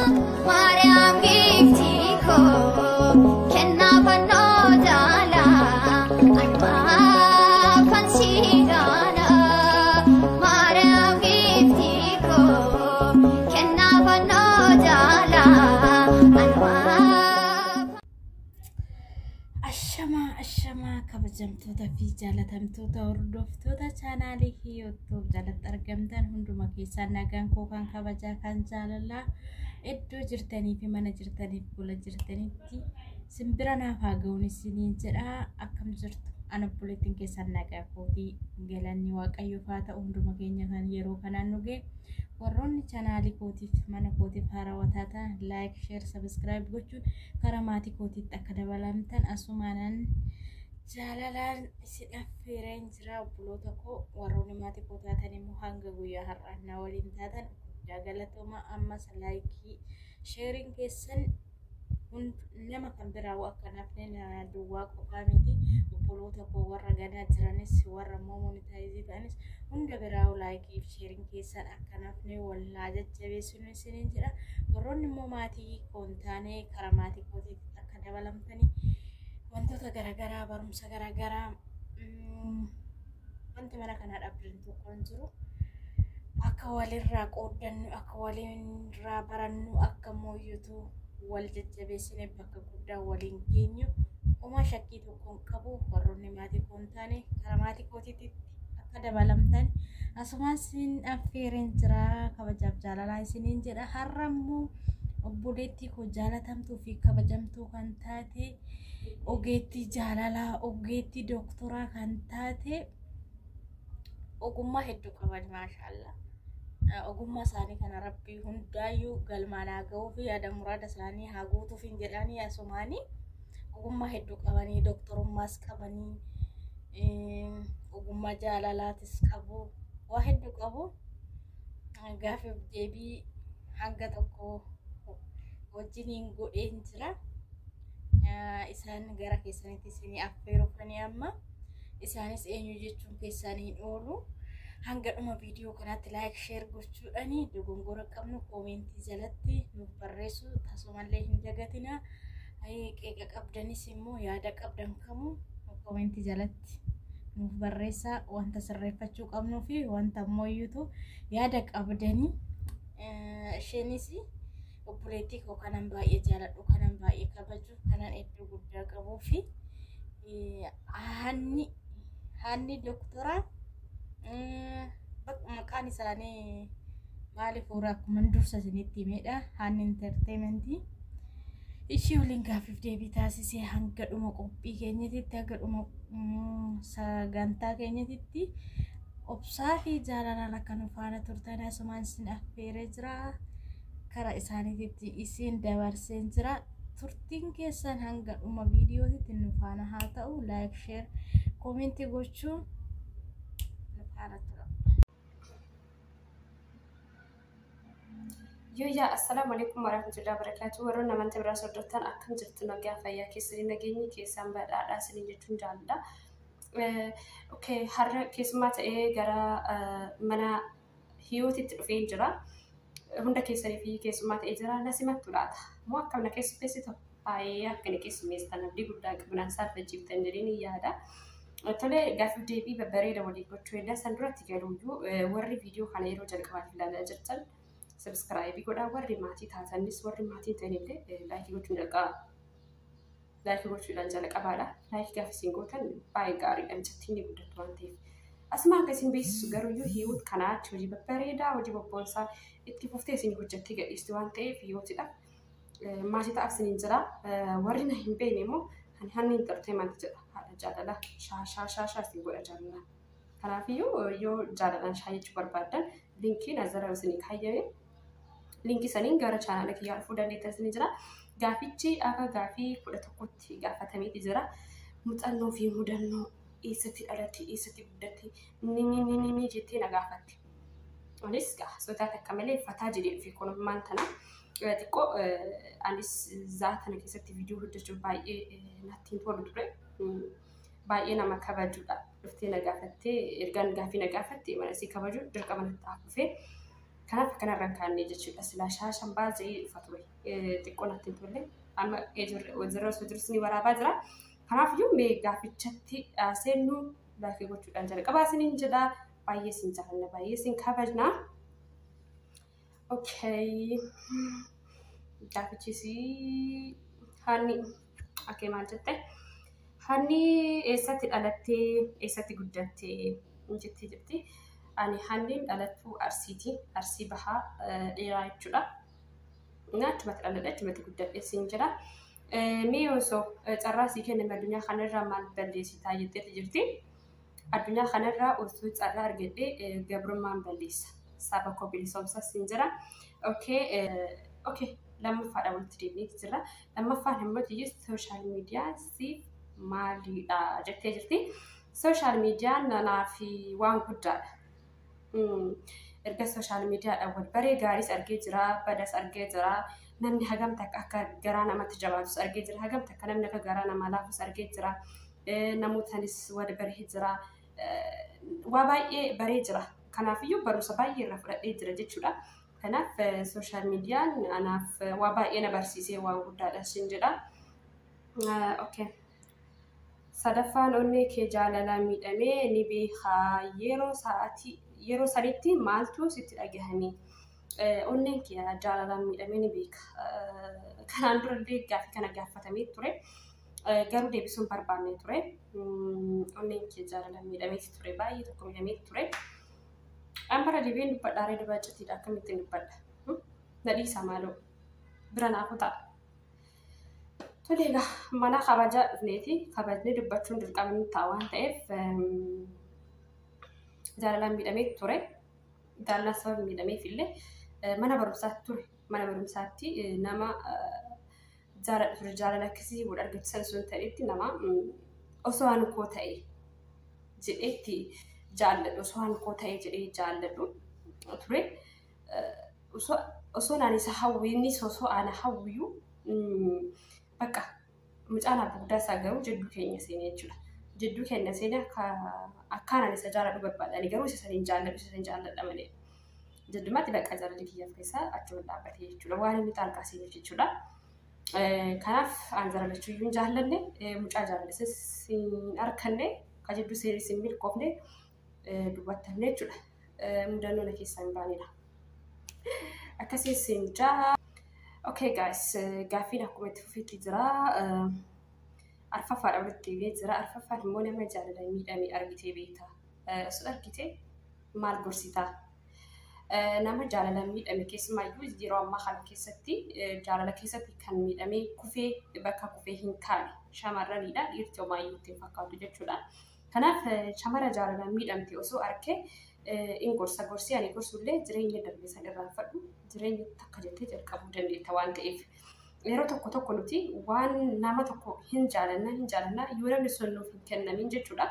Mariam giftiiko kenna fanno jala anwa fansigana Mariam giftiiko kenna fanno jala anwa ashama kabajamtoota fi jaalatamtoota hordoftoota chaanaalii YouTube jalatti argamtan hunduma keessaan nagaan koo kan kabajaa kan jaalalaa iddoo jirtanii fi mana jirtaniif gola jirtanitti simbira naaf haa ga'uun isiniin jedha akkam jirtu ana buleettiin keessaan nagaa kootii galanni waaqayyoof haa ta'u hunduma keenya kan yeroo kanaan nu ga'e warroonni chaanaalii kootiif mana kootiif haarawaa taatan like share subscribe gochuun karaa maatii kootiitti akka dabalamtan asumaanan jaalalaan isin affeereen jira obboloota koo warroonni maatii koo taatan immoo hanga guyyaa har'aa na waliin taatan jaalatoma ammas laayikii sheeriin keessan nama kan biraa akka nafne na duwwaa qofaa miti obboloota koo warra gadaa jiranis warra monetizii ta'anis hunda biraa laayikii sheeriin keessan akka nafne wallaa jajjabeessuun isiniin jira warroonni immoo maatii koontaanee karaa maatii kootiitti akka dabalamtanii wantoota garaagaraa barumsa garaagaraa wanti mana kana dhaabbiin tokko hin jiru akka walirraa qooddannu akka walirraa barannu akka mooyyutu wal jajjabeessine bakka guddaa waliin geenyu uma shakkii tokko hin qabu warroonni maatii koontaanee karaa maatii kootiitti akka dabalamtan asumaan isin affeereen jira kabajaaf jaalalaa isiniin jedha har'ammoo obboleettii koo jaalatamtuu fi kabajamtuu kan taate ogeettii jaalalaa ogeettii doktoraa kan taate ogummaa hedduu qaban maashaallah ogummaa isaanii kana rabbii hundaayyuu galmaan haa ga'uu fi yaada muraada isaanii haa guutuuf hin jedhanii asumaanii ogummaa hedduu qabanii doktorummaas qabanii ogummaa jaalalaatis qabu waa hedduu qabu gaafiif deebii hanga tokko wajjiniin godheen jira isaan gara keessanitti isinii affeerufanii amma isaanis eenyu jechuun keessaniin oolu hanga dhuma viidiyoo kanaatti like share gochuudhaani dogongora qabnu koomentii jalatti nuuf barreessu tasumallee hin dagatina qeeqa qabdanis immoo yaada qabdan kamuu koomentii jalatti nuuf barreessaa wanta sirreeffachuu qabnuu fi wanta mooyyutu yaada qabdanii isheenis obboleettii koo kanan baay'ee jaaladhu kanan baay'ee kabaju kanan hedduu guddaa qabuu fi hanni doktoraa maqaan isaanii maaliif akkuma dursa isinitti himedha hanni entertainmentii ishii waliin gaafiif deebii taasisee hanga dhuma qophii keenyatitti hanga dhuma sagantaa keenyatitti obsaa fi jaalalaan akka nu faana turtan asumaan isin affeeree jira karaa isaaniitti isin dabarseen jira turtiin keessan hanga dhuma viidiyootitti nu faana haa ta'u like share koomentii gochuun nu faana tura. Yoya assalamu alaikum warahmatullahi wabarakatuh warroonni amantii biraa sordottan akkam jirtu nagaa fayyaa keessanii nageenyi keessan badhaadhaa isin jechuun jaalladha. Okay har'a keessumaa ta'ee gara mana hiyootitti dhufee jira. Hunda keessanii fi keessummaa ta'ee jira nasimattu laata moo akkam na keessummeessitu baay'ee akka na keessummeessitan abdii guddaa qabnaan saaffachiiftan jedhanii yaada tole gaafiif deebii babbareeda walii gochuu edda san duratti galuuyyuu warri viidiyoo kana yeroo jalqabaaf ilaalaa jirtan subscribe godhaa warri maatii taatanis warri maatii ta'anillee laayikii gochuun laayikii gochuudhaan jalqabaadha laayikii gaafa isin gootan baay'ee gaariidha mijattiin ni guddatu waan ta'eef asuma akka isin beeksisu garuuyyuu hiiwut kanaatti hojii babbareedaa hojii bobboonsaa itti fuftee isin hojjettee gadhiisti waan ta'eef hiiwutidha maatii ta'aaf isiniin jira warri na hin beekne immoo hanni entertainment jedha haadha jaalala shaashaa isin godha jaalala kanaafiyyuu yoo jaalalaan shaayechuu barbaadan linkiin azara isinii kaayyame linkii saniin gara chaanaala kiyyaa dhufuu dandeettan isinii jira gaafichi akka gaafii 11tti gaafatameeti jira muuxannoo fi mudannoo eessatti dhalatti eessatti guddatti ni jettee na gaafatti anis sodaa takka malee fataa jedhee fi kunummaan tana xiqqoo anis zaatana keessatti viidiyoo hojjechuuf baay'ee natti tolu ture baay'ee nama kabajuudha dhuftee na gaafattee ergaan gaafii na gaafatte mana si kabaju dirqama natti dhufee Kanaaf kanarraan kaannee jechuudha. Silaa shaashan baasee dhufa ture. Xiqqoo natti hin tolle. Amma wazirra osoo jirus ni waraabaa jira. Kanaafiyyuu mee gaafichatti seennu laafii gochuudhaan jalqabaa isiniin jedha. Baay'ee isin jaalladha. Baay'ee isin kabajna. Okay. Gaafichis Hanni akkee maal jette? Hanni eessatti dhalattee eessatti guddattee jettee jirti. Ani Hanniin dhalattuu Arsiiti. Arsii bahaa dheeraa jechuudha. Achumatti dhaladhe achumatti guddadhe siin jedha. Mee osoo carraa sii kenname addunyaa kanarraa maal balleessitaa jetteetti jirti. Addunyaa kanarraa osoo carraa argadhee gabrummaan balleessa. Saba koo bilisoomsa siin jedha. Okay. Lammaffadha walitti deebineeti jira. Lammaffaan immoo sooshaal miidiyaa siif maalidha jettee jirti. Sooshaal miidiyaan naaf waan guddaadha. Erga sooshaal miidiyaadhaan wal baree gaariis argee jira, badas argee jira. Namni hagam takka akka garaa namatti jabaatus argee jira. Hagam takka namni akka garaa namaa laafus argee jira. Namootanis wal baree jira. Waa baay'ee baree jira. Kanaafiyyuu barumsa baay'ee irraa fudhadhee jira jechuudha. Kanaaf sooshaal miidiyaan anaaf waa baay'ee na barsiisee waan guddaadha siin jedha. Okay. Sadaffaan onnee kee jaalalaan miidhamee ni beekaa yeroo sanitti maaltu sitti dhagahame? Onneen kee jaalalaan miidhamee ni beeka. Kanaan durallee gaaffii kana gaafatamee ture. Garuu deebisuun barbaannee ture. Onneen kee jaalalaan miidhamee ture. Baay'ee tokko miidhamee ture. Ambara dibeen dubbadhaaree dubbachatiidha akkamittiin dubbadha. Nadhiisaa maaloo bira naafuu ta'a. Tole egaa mana kabajaa dhufneeti. Kabajnee dubbachuun dirqamni ta'a waan ta'eef jaalalaan miidhamee ture. Jaalalaan sababa miidhameef illee mana barumsaatti ture. Mana barumsaatti nama jaaladha ture. Jaalala akkasii wal argamsiisan sun ta'etti nama osoo waan koo ta'e jedheetti jaalladhu. Osoo waan koo ta'e jedhee jaalladhu ture. Osoo naan isa hawwiinnis osoo ana hawwiyyuu bakka mucaan abbaa guddaa isaa garuu jidduu keenya seenee jechuudha. Jidduu keenya seenee akkaan ani isa jaalladhu barbaadani garuu isa saniin jaalladha malee. Jiddumaatti bakka jaalalli kiyyaaf keessaa achuma dhaabbatee jechuudha. Waan inni xaalqaa seeneef jechuudha. Kanaaf aan jaalallachuu iyyuu hin jaallanne mucaa jaalallisis hin arkanne ka jidduu seenes hin milkoofne dubbattanne jechuudha. Mudannoo na keessaa hin baanedha. Akkasiis hin jaa. Okay guys, gaafiin akkuma itti fufeetti jira. Arfaffaadha walitti deebi'ee jira. Arfaffaan immoo nama jaalalaan miidhamee argitee beektaa. Osoo argitee maal gorsitaa? Nama jaalalaan miidhame keessumaayyuu yeroo ammaa kana keessatti jaalala keessatti kan miidhamee kufee bakka kufee hin taane shamarranidha. Dhiirti homaayyuu ittiin fakkaatu jechuudha. Kanaaf shamara jaalalaan miidhamte osoo arkee in gorsii ani gorsullee jireenya darbee san irraanfadhu jireenya takka jettee jalqabuu dandeetta waan ta'eef yeroo tokko nuti waan nama tokko hin jaalanna yoo namni sun nuuf hin kennamin jechuudha.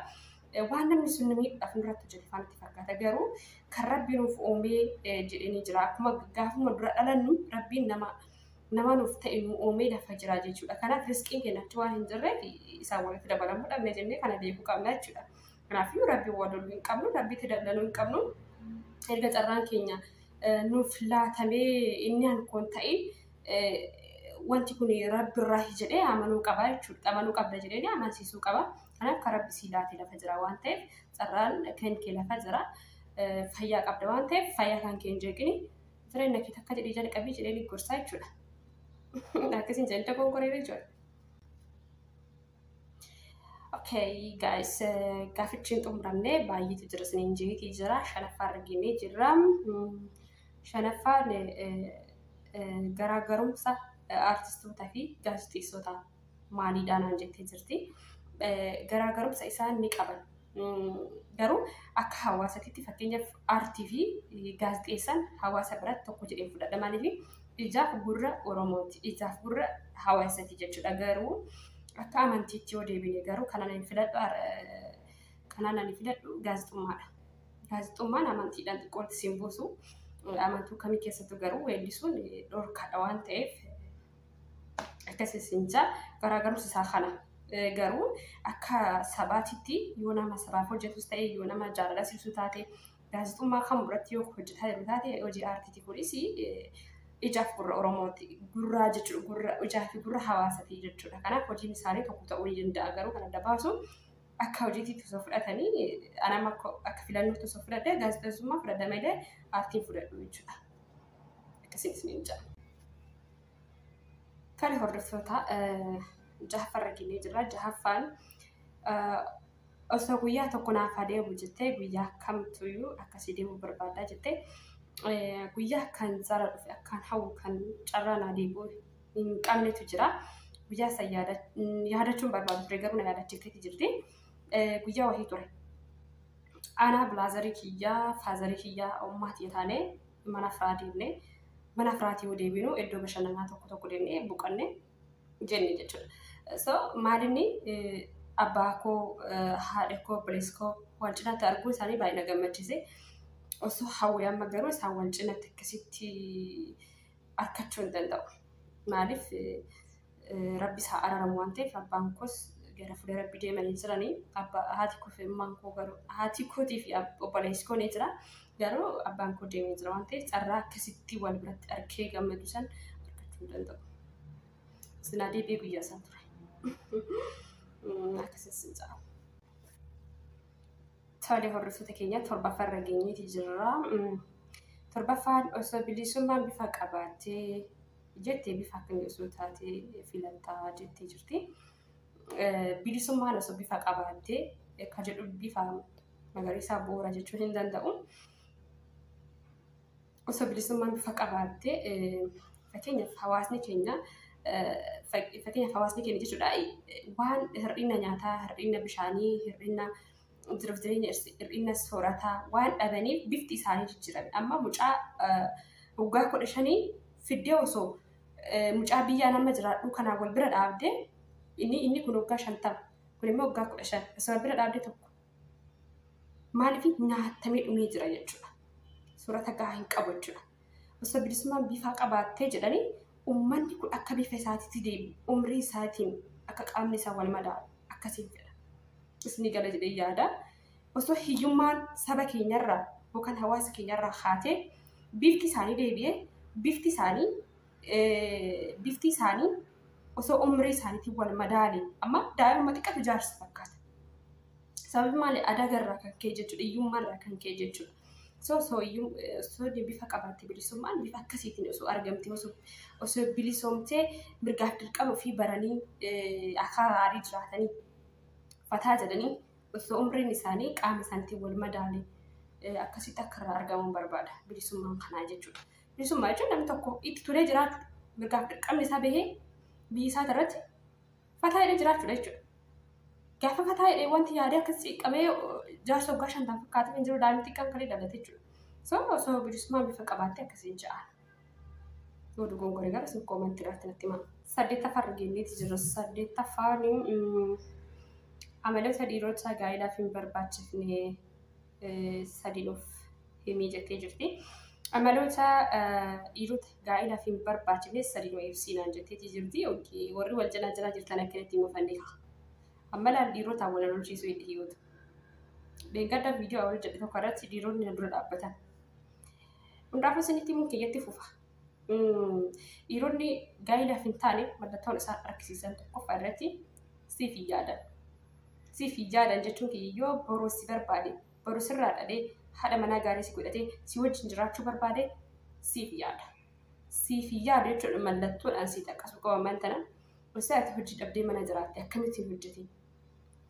Waan namni sun miidhaaf nurratti hojjetan itti fakkaata garuu kan rabbi nuuf uumee jedhanii jira. Akkuma gaafuma dura dhalannu rabbiin nama nuuf ta'e nu uumee lafa jira jechuudha. Kanaaf riskiin kennatti waan hin jirreef isaan walitti dabalamuu dhabne jennee kana beekuu qabna jechuudha. Kanaafuu rabbiin waloluu hin qabnu, rabbiitti dabalanuu hin qabnu. Erga carraan keenya nuuf laatamee inni hankoon ta'e wanti kun rabbiirraa jedhee amanuu qaba jechuudha. Amanuu qabda jedhee amansiisuu qaba. Kanaaf kan rabbi sii laatee lafa jira waan ta'eef carraan kan kee lafa jira. Fayyaa qabda waan ta'eef fayyaa kan kee hin jeeqini. Jireenya kee takka jedhee jalqabii jedhee ni gorsaa jechuudha. Akkasiin jedhee konkoree jechuudha. Okay guys, gaafichi hin xumuramne baay'eetu jira isiniin jeetii jira. Shanaffaa arginee jirra. Shanaffaan garaagarumsa artistootaa fi gaazexeessota maaliidhaan naan jettee jirti. Garaagarumsa isaan ni qaban. Garuu akka hawaasaatti fakkeenyaaf aartii fi gaazexeessan hawaasa biratti tokko jedhee fudhadha. Maaliif ijaaf gurra Oromooti. Ijaaf gurra hawaasaati jechuudha. Garuu akka amantiitti yoo deebine garuu kanaan ani filadhu gaazexummaadha. Gaazexummaan amantiidhaan xiqqootti siin buusu. Amantuu kamii keessattuu garuu weellisuun dhorkaadha waan ta'eef akkasiis hin jaa garaagarumsi isaa kana. Garuu akka sabaatitti yoo nama sabaaf hojjetus ta'e yoo nama jaalala sibsu taate gaazexummaa kan biratti yoo hojjetaa jiru taate hojii aartiitii kunis ijaaf gurra Oromooti. Gurraa jechuudha. Gurra ijaa fi gurra hawaasatii jechuudha. Kanaaf hojiin isaanii tokko ta'uu ni danda'a. Garuu kan adda baasu akka hojiitti osoo fudhatanii anam akka filannootti osoo fudhadhee gaazexeessummaa fudhadha malee aartiin fudhadhu jechuudha. Akkasiinis ni jira. Kan hordoftoota jahaffarra geenyee jirra. Jahaffaan osoo guyyaa tokko naaf adeemu jettee guyyaa kamtuyyuu akkasii deemuu barbaaddaa jettee guyyaa kan zara dhufe akkaan hawwu kan carraan adeemuu hin qabnetu jira. Guyyaa san yaadachuun barbaadu ture garuu na yaadachiifteeti jirti. Guyyaa wahii ture. Aanaa bilaazarii kiyyaa faazarii kiyyaa ummaatii taanee mana firaa deemnee mana firaatii yoo deebinu iddoo bashannanaa tokko deemnee buqannee jenne jechuudha. So maalinni abbaa koo haadha koo obboleessa koo wal cinaatti arguu isaanii baay'ee na gammachiise. Osoo hawwee amma garuu isaan wal cinaatti akkasitti arkachuu hin danda'u. Maaliif rabbi isaa araaramu waan ta'eef abbaan koos gara fuula rabbi deemanii jiranii haati koo fi immaan koo garuu haati kootii fi obboleessi koo ni jira. Garuu abbaan koo deemee jira waan ta'eef carraa akkasitti wal biratti arkee gammadu san arkachuu hin danda'u. Sinaa deebi'ee guyyaa isaan ture. Akkasitti sin jira. Tole hordoftoota keenya torbaffaarra geenyeeti jirra. Torbaffaan osoo bilisummaan bifa qabaattee jettee bifa akkamii osoo taatee filattaa jettee jirti. Bilisummaan osoo bifa qabaattee akka jedhu bifa magariisaa boora jechuu hin danda'u. Osoo bilisummaan bifa qabaattee fakkeenyaaf hawaasni keenya jechuudha waan hir'ina nyaataa, hir'ina bishaanii, hir'ina jiruuf jireenya hir'ina soorataa waan dhabaniif bifti isaanii jijjiirame. Amma mucaa waggaa 15 fiddee osoo mucaa biyyaa nama jiraadhu kanaan wal bira dhaabdee inni kun waggaa 50 kun immoo waggaa 15 osoo wal bira dhaabdee tokko maaliif nyaatamee dhumee jira jechuudha. Soorata gahaa hin qabu jechuudha. Osoo bilisummaan bifa qabaattee jedhanii uummanni kun akka bifa isaatiitti deemu umrii isaatiin akka qaamni isaa wal madaalu akkasiin fedha. Isni gala jedhee yaada. Osoo hiyyummaan saba keenyarraa yookaan hawaasa keenyarraa haatee bifti isaanii deebi'ee bifti isaanii osoo umrii isaaniitiin wal madaale amma daa'imuma xiqqatu jaarsa fakkaata. Sababi maali aadaa garraa kan ka'e jechuudha. Hiyyummaarraa kan ka'e jechuudha. So bifa qabaattee bilisummaan bifa akkasiitiin osoo argamte osoo bilisoomtee mirgaaf dirqama ofii baranii akka gaarii jiraatanii fataa jedhanii osoo umriin isaanii qaama isaaniitiin wal madaale akkasitti akka irraa argamuun barbaada bilisummaan kanaa jechuudha. Bilisummaa jechuun namni tokko itti turee jiraatu mirgaaf dirqamni isaa bahee biyyi isaa irratti fataa jedhee jiraachuudha jechuudha. Gaafa fataa jedhee wanti yaadee akkasii qabee jaarsa waggaa 50 fakkaatee hin jiru daa'imni xiqqaan kan dhalate jechuudha. So osoo bilisummaan bifa qabaattee akkasiin ja'an. Yoo dogongore gara isin koomantii irratti natti himaa. 8ffaarra geenyeeti jirra. 8ffaan amaloota dhiirota gaa'elaaf hin barbaachifne sadiin of himii jettee jirti. Amaloota dhiirota gaa'elaaf hin barbaachifne sadiin of ibsinaan jetteeti jirti. Warri wal jalaa jalaa jirtan akkanatti himuuf andeeka. Ammalaan dhiirota wal lolchiisuu itti hiyyoota. Deeggarda viidiyoo awwaal jedhe tokko irratti dhiironni dura dhaabbatan. Hundaafuu isinitti himuun kiyyatti fufa. Dhiironni gaa'elaaf hin taane mallattoon isaan argisiisan tokkoffaa irratti siif hin yaadan. Siif hin yaadan jechuun kiyyoo boruu si barbaade boruu sirraa dhalee haadha manaa gaarii si godhatee si wajjin jiraachuu barbaade siif hin yaada. Siif hin yaadu jechuudha mallattoodhaan si xaqqasu qabaman tana. Osoo ati hojii dhabdee mana jiraatte akkamittiin hojjetiin?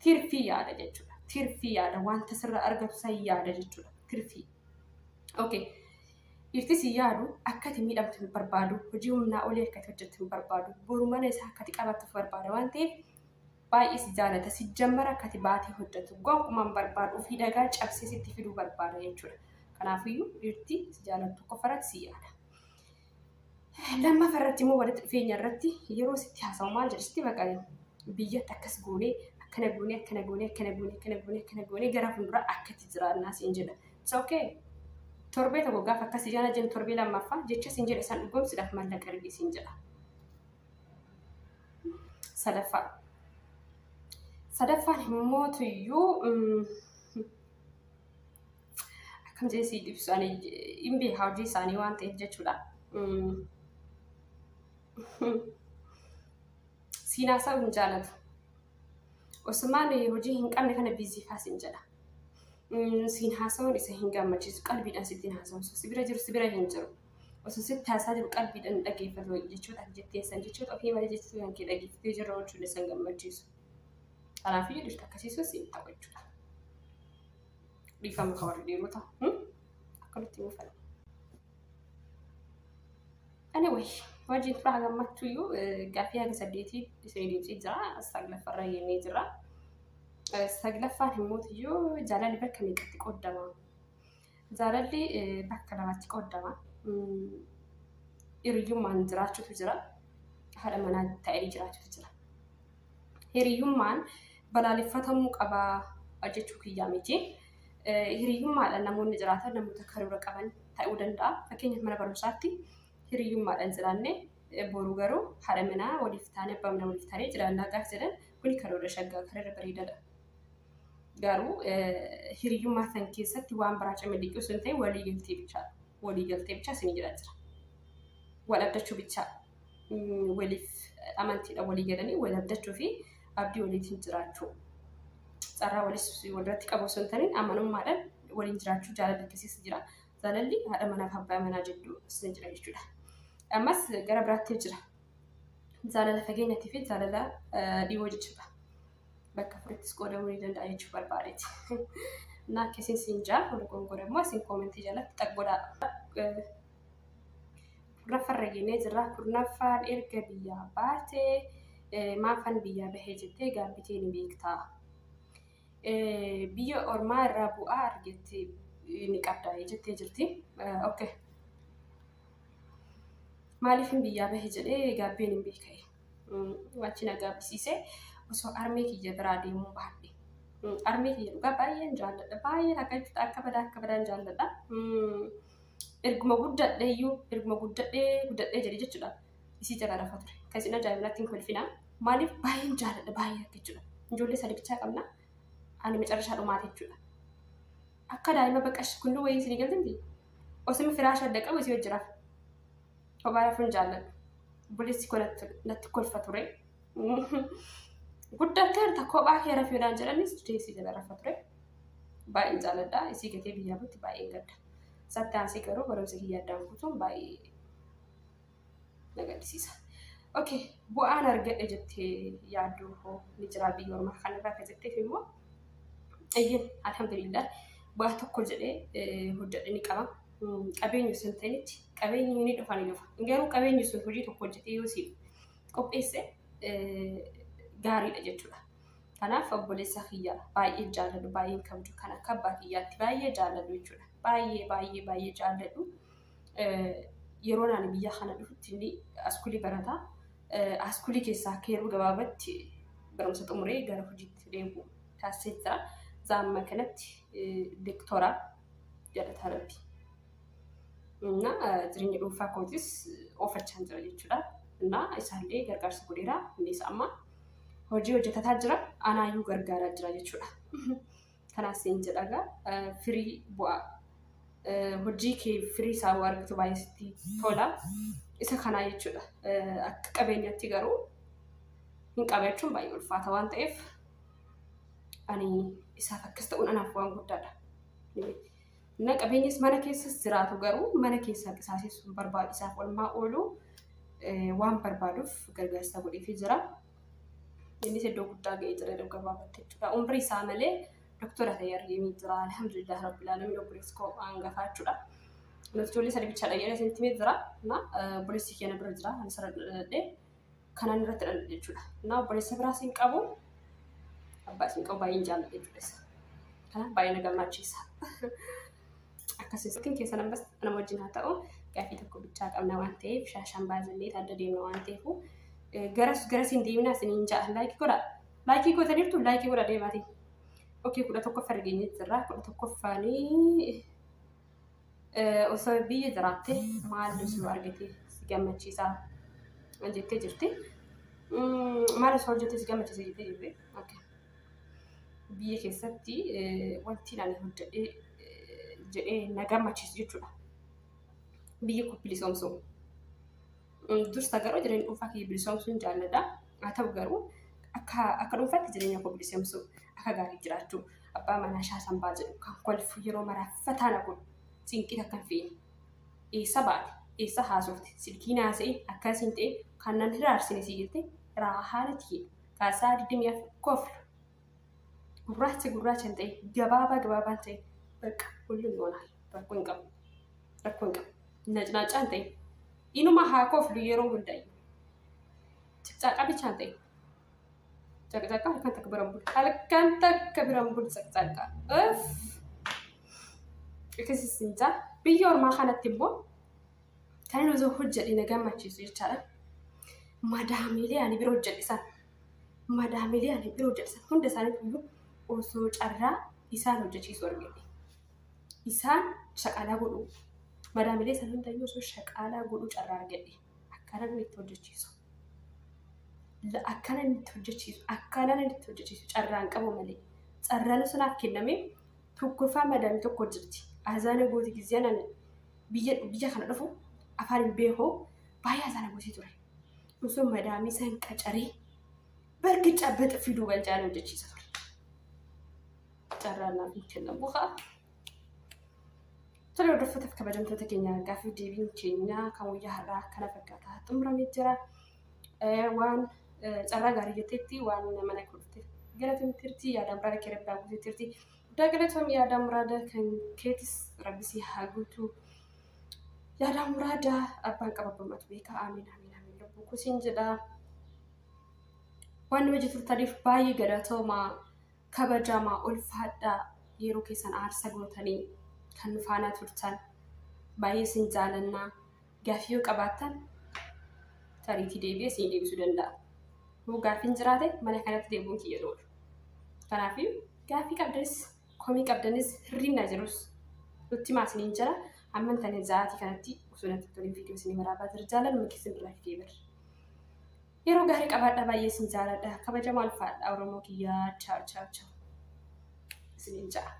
Tirfii yaada jechuudha. Tirfii yaada wanta sirraa argatu san yaada jechuudha. Tirfii. Okay. Dhiirti si yaadu akka ati miidhamtu hin barbaadu. Hojii humnaa olii akka ati hojjettu hin barbaadu. Boruu mana isaa akka ati qabattuuf barbaada waan ta'eef baay'ee si jaalata. Si jammara akka ati baatee hojjettu. Gonkumaan barbaadu ofii dhagaa cabsee sitti fiduu barbaada jechuudha. Kanaafiyyuu dhiirti si jaalattu qofarratti si yaada. Lammaffaa irratti immoo walitti dhufeenya irratti yeroo sitti haasawu maal jedhesti baqalee biyyatti akkas goonee akkana goonee gara fuulduraa akkatti jiraannaa siin jedha. It's okay. Torbee tokko gaafa akkasii jala jennu torbee lammaffaa jecha siin jedha isaan dhugoomsuudhaaf maallaqa argee siin jedha. Sadaffaan immoo tuyyuu akkam jeesii ibsanii hin beekaa hojii isaanii waan ta'eef jechuudha. Siinaasaa hin jaalatu. Osmaan hojii hin qabne kana biizii faasin jedha. Siin haasawuun isa hin gammachiisu qalbiidhaan sittiin haasawuun si bira jiru si bira hin jiru. Osoo sitti haasaa jiru qalbiidhaan dhaggeeffatu jechuudha jetteessan jechuudha ofii malee jechuudha kan kee dhaggeeffatee jirra jechuudha isa hin gammachiisu. Kanaafuu dhirta akkasiisus hin ta'u jechuudha. Dhiifama kan warri dhiirota akkamitti muufan. Anyway, wajjin tura hagammachuu iyyuu gaaffii haga 8 isin deemsee jira. Saglaffarra yennee jira. Saglaffaan immoo iyyuu jaalalli bakka meeqatti qoodama? Jaalalli bakka lamatti qoodama. Hiriyyummaan jiraachuutu jira. Haadha manaa ta'ee jiraachuutu jira. Hiriyyummaan balaaleffatamuu qabaa jechuu kiyyaa miti. Hiriyyummaadhaan namoonni jiraatan namoota karoora qaban ta'uu danda'a. Fakkeenyaaf mana barumsaatti hiriyyummaadhaan jiraanne boruu garuu haadha manaa waliif taanee abbaa manaa waliif taanee jiraannaa gaafa jedhan kuni karoora shaggaa karoora bareedaadha. Garuu hiriyyummaa san keessatti waan biraa cimee dhiquu sun ta'e walii galtee bicha isin jira jira. Wal abdachuu bicha waliif amantiidhaan walii galanii wal abdachuu fi abdii waliitiin jiraachuu. Carraa walis walirratti qabu sun ta'in amanummaadhaan waliin jiraachuu jaalala akkasiis jira. Jaalalli haadha manaa fi abbaa manaa jidduu isin jira jechuudha. Ammas gara biraatti jira. Jaalala fageenyaatii fi jaalala dhiyoo jechuudha. Bakka furittis qoodamuu ni danda'a jechuu barbaadeeti. Naa akkasiin siin jaa wal gongorammoo isin koomentii jalatti xaqgodhaa. Kurnaffarra geenee jirra. Kurnaffaan erga biyyaa baatee maafan biyyaa bahee jettee gaabbitee ni beektaa. Biyya ormaa irraa bu'aa argattee ni qabdaa jettee jirti. Okay. Maaliif biyyaa bahee jedhee gaabbeen hin beekne. Wanti na gaabbisiisee osoo armee kiyya biraa deemuu baadhe. Armee kiyya dhugaa baay'een jaalladha. Baay'een akka badaan jaalladha. Erguma guddadhee jedhee jechuudha. Isii jala rafa ture. Kan ajaa'ibinaatti hin kolfinaa. Maaliif baay'een jaalladha baay'ee jechuudha. Ijoollee sadii bichaa qabna. Ani macarashaa dhumaate jechuudha. Akka daa'ima baqash kun wayii isin galtimti. Osoo firaasha adda qabu isii hojjira. Kophaa rafuun jaalladha. Buleessi kun natti kolfa ture. Guddattee irta kophaa kee rafuudhaan jedhanis isii jala rafa ture. Baay'een jaalladha. Isii gatee biyyaa butti baay'een gadda. Sattaansii garuu barumsa kiyyaa addaan kutuun baay'ee na gaddisiisa. Okay, bu'aan argadhe jettee yaadduu hoo ni jira biyya ormaa kanarraa akka jetteef immoo ayyin alhamdulillah bu'aa tokko jedhee hojjedhe ni qaba. Qabeenyi sun ta'initti qabeenyi ni dhufa ni dhufa. Garuu qabeenyi sun hojii tokko hojjetee yoo siif qopheesse gaariidha jechuudha. Kanaaf obboleessa kiyyaa baay'ee jaalladhu baay'een kabaju kan akka abbaa kiyyaatti baay'ee jaalladhu jechuudha. Baay'ee jaalladhu. Yeroo naan biyya kana dhufutti inni askulii barataa. Askulii keessaa akka yeroo gabaabatti barumsa xumuree gara hojiitti deemu taasisee jira. Zaamma kanatti lektoraa jedhata rabbi. Jireenya dhuunfaa kootis oofachaa jira jechuudha. Isaallee gargaarsa godheera. Innis amma hojii hojjetataa jira. Anaayyuu gargaaraa jira jechuudha. Kanaaf siin jedhagaa firii bu'aa. Hojii kee firii isaa argatu baay'ee sitti tola. Isa kanaa jechuudha. Akka qabeenyaatti garuu hin qabachuun baay'ee ulfaata waan ta'eef ani isaaf akkas ta'uun anaaf waan guddaadha. Qabeenyis mana keessas jiraatu garuu mana keessaa qisaasessuun barbaachisaaf olmaa oolu waan barbaaduuf gargaarsa godheefii jira. Innis iddoo guddaa ga'ee jira iddoo gabaabaatti jechuudha. Umrii isaa malee doktora ta'ee argamee jira. Alhamdulillah rabbil alamin obboleessi koo hangafaa jechuudha. Ijoollee sadii bichaadha jedhee isintti jira. Obboleessi keenya bira jira. Ani sarara dhaladhee kanaan irratti dhaladhe jechuudha. Obboleessa biraas hin qabu. Abbaas hin qabu baay'een jaalladhe jechuudha. Kanaaf baay'ee na gammachiisa. Akkasumas keessa nama wajjin haa ta'u gaaffii tokko bichaa qabna waan ta'eef shaashaan baazillee adda deemna waan ta'eef garas hin deemina isiniin ja'a laayikii godha. Laayikii gootaniirtu laayikii godha deemaati. Okay, 11ffaa argeenye jirra. 11ffaanii osoo biyya jiraatte maal osoo argate si gammachiisa jettee jirti. Maal osoo hojjete si gammachiisa jettee jirti. Okay. Biyya keessatti wanti ani hojjedhee jedhee nagammachiisu jechuudha. Biyya koo bilisoomsuu. Dursa garuu jireenya dhuunfaa kiyya bilisoomsuun jaalladha. Haa ta'u garuu akka dhuunfaatti jireenya koo bilisoomsuu akka gaarii jiraachuu abbaa manaa shaasambaa jedhu kan kolfu yeroo maraaffataa na godhu siinqii akka hin feene. Eessa baate eessa haasofte silkii naasee akkasiin ta'e kan nan hiraarsine si jettee haala tiyee kaasaa 24 kofla. Gurraacha hin ta'e gabaabaan ta'e bakka hulluun yoonaal rakkoo hin qabu. Nacnaacaan ta'e inuma haa koflu yeroo hundaayyuu. Caqcaqaa bichaan ta'e. Caqcaqaa halkan takka biraan bulu caqcaqaa. Akkasisinjaa biyya ormaa kanatti immoo kan inni osoo hojjedhe na gammachiisu jechaadha. Madaamiilee ani bira hojjedhisan hunda isaaniitu osoo carraa isaan hojjechiisu argate. Isaan shaqaalaa godhu. Madaamiilee san hundayyuu osoo shaqaalaa godhu carraa argate. Akkana inni itti hojjechiisu. Akkana inni itti hojjechiisu carraan qabu malee. Carraan sunaaf kenname tokkoffaa madaamii tokko jirti. Azaana gooti gizeenan biyya kana dhufu afaan hin beekoo baay'ee azaana gootee ture. Osoo madaamii san qacaree bargicha bata fiduu balchaan hojjechiisa ture. Carraan naaf hin kennamu haa. Tole hordoftoota kabajamtoota keenya gaaffii deebiin keenya kan guyyaa har'aa kana fakkaataa xumuramee jira. Waan carraa gaarii jetteetti waan mana kudhufte galatamtirti yaada muraada kee rabbaa guuteetti. Dagalatam yaada muraada kan keetis rabbisii haa guutu. Yaada muraada abbaan qababbamatu beeka amiin. Lubbuu kusiin jedha. Waan hojii turtaniif baay'ee galatoomaa kabajamaa ulfaadhaa yeroo keessan aarsa gootanii kan faana turtan baay'ee sin jaalannaa. Gaaffii yoo qabaattan tariitii deebi'ee siin deebisuu danda'a. Yoo gaaffiin jiraate mana kanatti deebi'uun kiyya dhoolu. Kanaafuu gaaffii qabdanis komii qabdanis hirrinnaa jirus nutti maasiniin jira. Ammantan zaatii kanatti osoo natti toliin viidiyoo isin waraabaa jira jaalan mukkeessin irraa fidee bira. Yeroo gaarii qabaadhaa baay'ee sin jaaladha. Kabajamaa ulfaadhaa Oromoo kiyyaa chaaw. Isiniin ja'a.